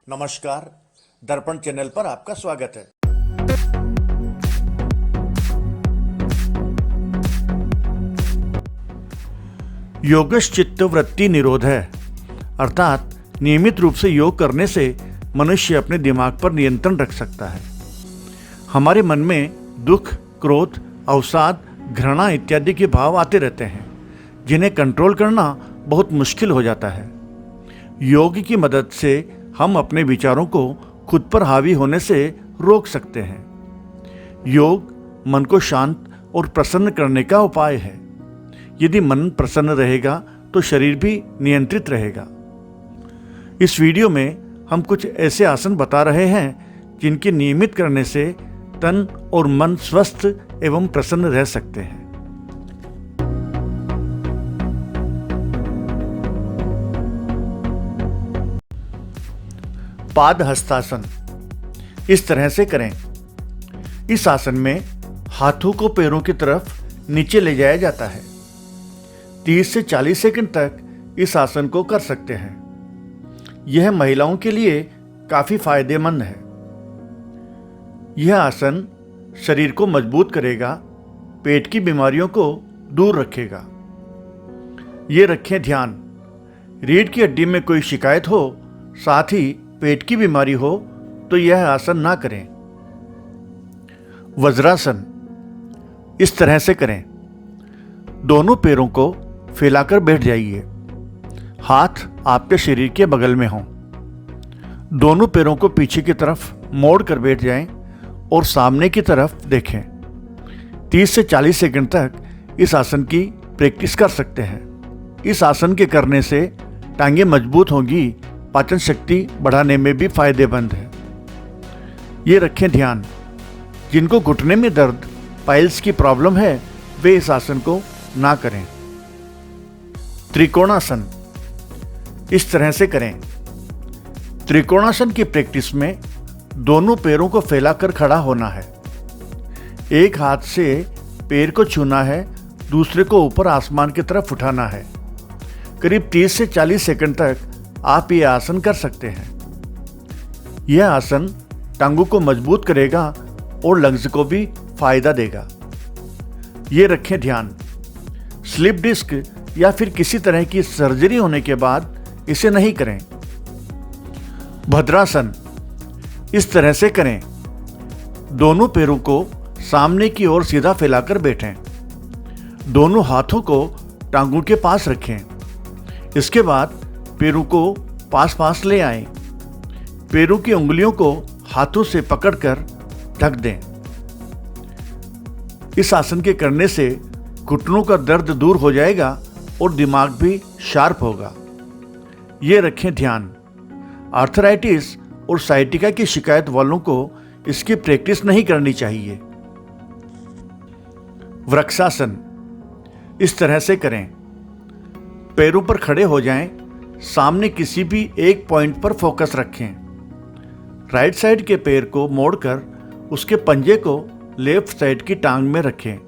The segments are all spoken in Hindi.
नमस्कार, दर्पण चैनल पर आपका स्वागत है। योगश चित्त वृत्ति निरोध है, अर्थात नियमित रूप से योग करने से मनुष्य अपने दिमाग पर नियंत्रण रख सकता है। हमारे मन में दुख, क्रोध, अवसाद, घृणा इत्यादि के भाव आते रहते हैं, जिन्हें कंट्रोल करना बहुत मुश्किल हो जाता है। योग की मदद से हम अपने विचारों को खुद पर हावी होने से रोक सकते हैं। योग मन को शांत और प्रसन्न करने का उपाय है। यदि मन प्रसन्न रहेगा तो शरीर भी नियंत्रित रहेगा। इस वीडियो में हम कुछ ऐसे आसन बता रहे हैं जिनके नियमित करने से तन और मन स्वस्थ एवं प्रसन्न रह सकते हैं। पाद हस्तासन इस तरह से करें। इस आसन में हाथों को पैरों की तरफ नीचे ले जाया जाता है। 30 से 40 सेकंड तक इस आसन को कर सकते हैं। यह महिलाओं के लिए काफी फायदेमंद है। यह आसन शरीर को मजबूत करेगा, पेट की बीमारियों को दूर रखेगा। ये रखें ध्यान, रीढ़ की हड्डी में कोई शिकायत हो, साथ ही पेट की बीमारी हो तो यह आसन ना करें। वज्रासन इस तरह से करें। दोनों पैरों को फैलाकर बैठ जाइए। हाथ आपके शरीर के बगल में हों। दोनों पैरों को पीछे की तरफ मोड़ कर बैठ जाएं और सामने की तरफ देखें। 30 से 40 सेकंड तक इस आसन की प्रैक्टिस कर सकते हैं। इस आसन के करने से टांगें मजबूत होंगी, पाचन शक्ति बढ़ाने में भी फायदेमंद है। ये रखें ध्यान, जिनको घुटने में दर्द, पाइल्स की प्रॉब्लम है, वे इस आसन को ना करें। त्रिकोणासन इस तरह से करें। त्रिकोणासन की प्रैक्टिस में दोनों पैरों को फैलाकर खड़ा होना है। एक हाथ से पैर को छूना है, दूसरे को ऊपर आसमान की तरफ उठाना है। करीब 30 से 40 सेकंड तक आप ये आसन कर सकते हैं। यह आसन टांगों को मजबूत करेगा और लंग्स को भी फायदा देगा। ये रखें ध्यान, स्लिप डिस्क या फिर किसी तरह की सर्जरी होने के बाद इसे नहीं करें। भद्रासन इस तरह से करें। दोनों पैरों को सामने की ओर सीधा फैलाकर बैठें। दोनों हाथों को टांगों के पास रखें। इसके बाद पैरों को पास पास ले आएं। पैरों की उंगलियों को हाथों से पकड़कर ढक दें। इस आसन के करने से घुटनों का दर्द दूर हो जाएगा और दिमाग भी शार्प होगा। ये रखें ध्यान, आर्थराइटिस और साइटिका की शिकायत वालों को इसकी प्रैक्टिस नहीं करनी चाहिए। वृक्षासन इस तरह से करें। पैरों पर खड़े हो जाएं, सामने किसी भी एक पॉइंट पर फोकस रखें। राइट साइड के पैर को मोड़कर उसके पंजे को लेफ्ट साइड की टांग में रखें।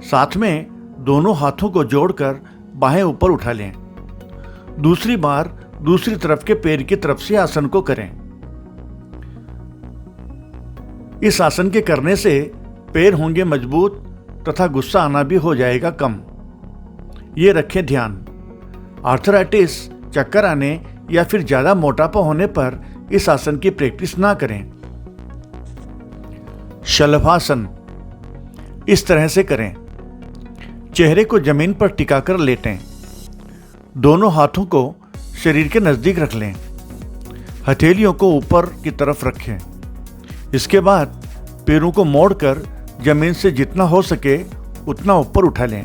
साथ में दोनों हाथों को जोड़कर बाहें ऊपर उठा लें। दूसरी बार दूसरी तरफ के पैर की तरफ से आसन को करें। इस आसन के करने से पैर होंगे मजबूत तथा गुस्सा आना भी हो जाएगा कम। ये रखें ध्यान, आर्थराइटिस, चक्कर आने या फिर ज्यादा मोटापा होने पर इस आसन की प्रैक्टिस ना करें। शलभासन इस तरह से करें। चेहरे को जमीन पर टिकाकर लेटें। दोनों हाथों को शरीर के नजदीक रख लें। हथेलियों को ऊपर की तरफ रखें। इसके बाद पैरों को मोड़कर जमीन से जितना हो सके उतना ऊपर उठा लें।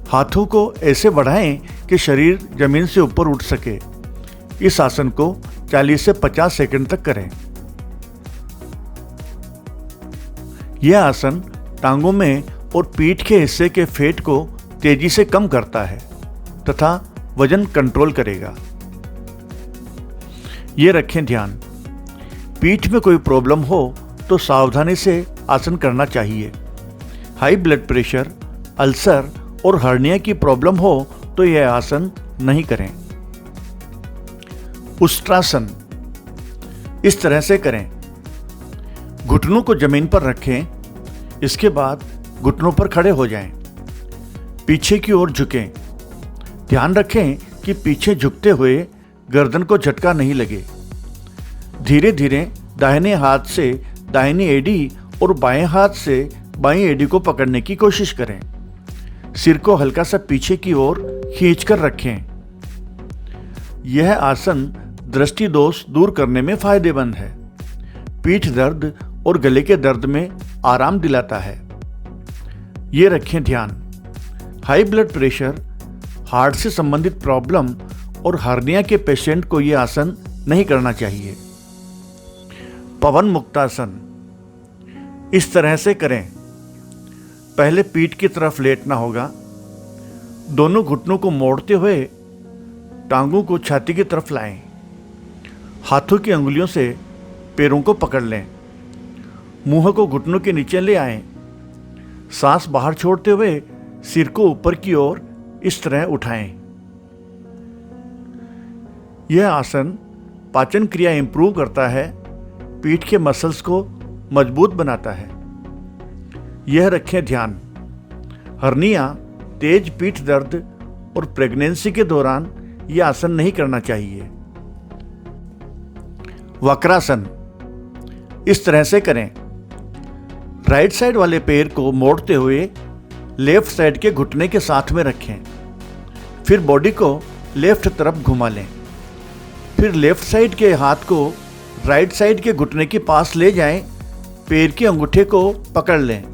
हाथों को ऐसे बढ़ाएं कि शरीर जमीन से ऊपर उठ सके। इस आसन को 40 से 50 सेकंड तक करें। यह आसन टांगों में और पीठ के हिस्से के फैट को तेजी से कम करता है तथा वजन कंट्रोल करेगा। यह रखें ध्यान, पीठ में कोई प्रॉब्लम हो तो सावधानी से आसन करना चाहिए। हाई ब्लड प्रेशर, अल्सर और हर्निया की प्रॉब्लम हो तो यह आसन नहीं करें। उष्ट्रासन इस तरह से करें। घुटनों को जमीन पर रखें, इसके बाद घुटनों पर खड़े हो जाएं। पीछे की ओर झुकें। ध्यान रखें कि पीछे झुकते हुए गर्दन को झटका नहीं लगे। धीरे धीरे दाहिने हाथ से दाहिनी एड़ी और बाएं हाथ से बाईं एड़ी को पकड़ने की कोशिश करें। सिर को हल्का सा पीछे की ओर खींचकर रखें। यह आसन दृष्टि दोष दूर करने में फायदेमंद है। पीठ दर्द और गले के दर्द में आराम दिलाता है। ये रखें ध्यान, हाई ब्लड प्रेशर, हार्ट से संबंधित प्रॉब्लम और हर्निया के पेशेंट को यह आसन नहीं करना चाहिए। पवन मुक्तासन इस तरह से करें। पहले पीठ की तरफ लेटना होगा। दोनों घुटनों को मोड़ते हुए टांगों को छाती की तरफ लाएं। हाथों की अंगुलियों से पैरों को पकड़ लें। मुंह को घुटनों के नीचे ले आएं। सांस बाहर छोड़ते हुए सिर को ऊपर की ओर इस तरह उठाएं। यह आसन पाचन क्रिया इंप्रूव करता है, पीठ के मसल्स को मजबूत बनाता है। यह रखें ध्यान, हर्निया, तेज पीठ दर्द और प्रेगनेंसी के दौरान यह आसन नहीं करना चाहिए। वक्रासन इस तरह से करें। राइट साइड वाले पैर को मोड़ते हुए लेफ्ट साइड के घुटने के साथ में रखें। फिर बॉडी को लेफ्ट तरफ घुमा लें। फिर लेफ्ट साइड के हाथ को राइट साइड के घुटने के पास ले जाएं। पैर के अंगूठे को पकड़ लें।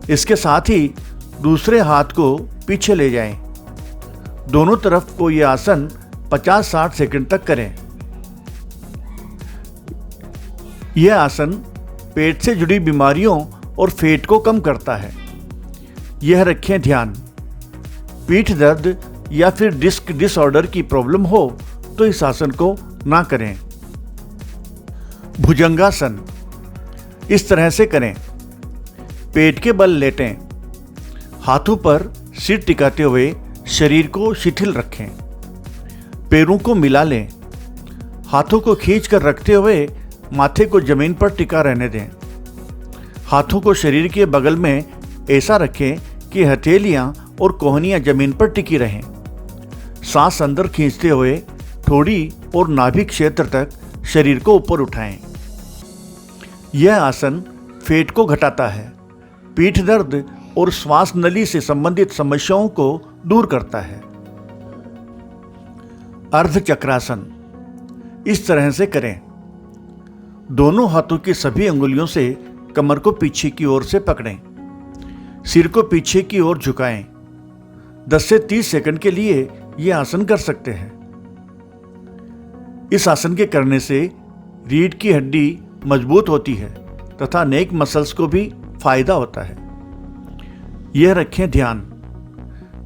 इसके साथ ही दूसरे हाथ को पीछे ले जाएं। दोनों तरफ को यह आसन 50-60 सेकंड तक करें। यह आसन पेट से जुड़ी बीमारियों और फैट को कम करता है। यह रखें ध्यान, पीठ दर्द या फिर डिस्क डिसऑर्डर की प्रॉब्लम हो तो इस आसन को ना करें। भुजंगासन इस तरह से करें। पेट के बल लेटें। हाथों पर सिर टिकाते हुए शरीर को शिथिल रखें। पैरों को मिला लें। हाथों को खींचकर रखते हुए माथे को जमीन पर टिका रहने दें। हाथों को शरीर के बगल में ऐसा रखें कि हथेलियां और कोहनियां जमीन पर टिकी रहें। सांस अंदर खींचते हुए ठोड़ी और नाभि क्षेत्र तक शरीर को ऊपर उठाएं। यह आसन फैट को घटाता है, पीठ दर्द और श्वास नली से संबंधित समस्याओं को दूर करता है। अर्धचक्रासन इस तरह से करें। दोनों हाथों की सभी अंगुलियों से कमर को पीछे की ओर से पकड़ें। सिर को पीछे की ओर झुकाएं। 10 से 30 सेकंड के लिए यह आसन कर सकते हैं। इस आसन के करने से रीढ़ की हड्डी मजबूत होती है तथा नेक मसल्स को भी फायदा होता है। यह रखें ध्यान,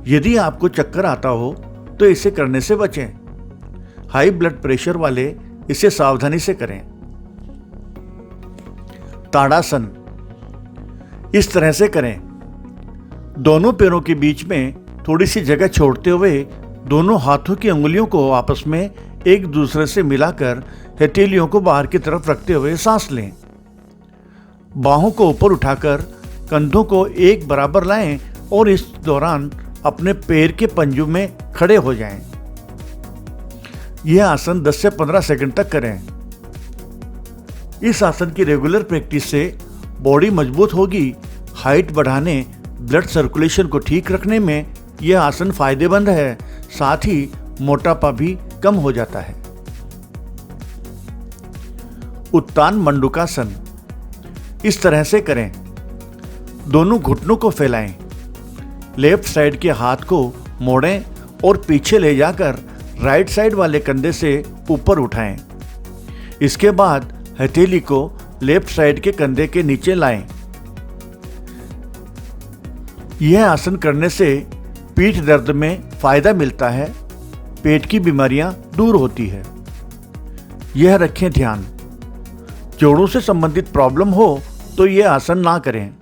यदि आपको चक्कर आता हो तो इसे करने से बचें। हाई ब्लड प्रेशर वाले इसे सावधानी से करें। ताड़ासन इस तरह से करें। दोनों पैरों के बीच में थोड़ी सी जगह छोड़ते हुए दोनों हाथों की अंगुलियों को आपस में एक दूसरे से मिलाकर हथेलियों को बाहर की तरफ रखते हुए सांस लें। बाहों को ऊपर उठाकर कंधों को एक बराबर लाएं और इस दौरान अपने पैर के पंजों में खड़े हो जाएं। यह आसन 10 से 15 सेकंड तक करें। इस आसन की रेगुलर प्रैक्टिस से बॉडी मजबूत होगी। हाइट बढ़ाने, ब्लड सर्कुलेशन को ठीक रखने में यह आसन फायदेमंद है। साथ ही मोटापा भी कम हो जाता है। उत्तान मंडूकासन इस तरह से करें। दोनों घुटनों को फैलाएं। लेफ्ट साइड के हाथ को मोड़ें और पीछे ले जाकर राइट साइड वाले कंधे से ऊपर उठाएं। इसके बाद हथेली को लेफ्ट साइड के कंधे के नीचे लाएं। यह आसन करने से पीठ दर्द में फायदा मिलता है, पेट की बीमारियां दूर होती है। यह रखें ध्यान, जोड़ों से संबंधित प्रॉब्लम हो तो यह आसन ना करें।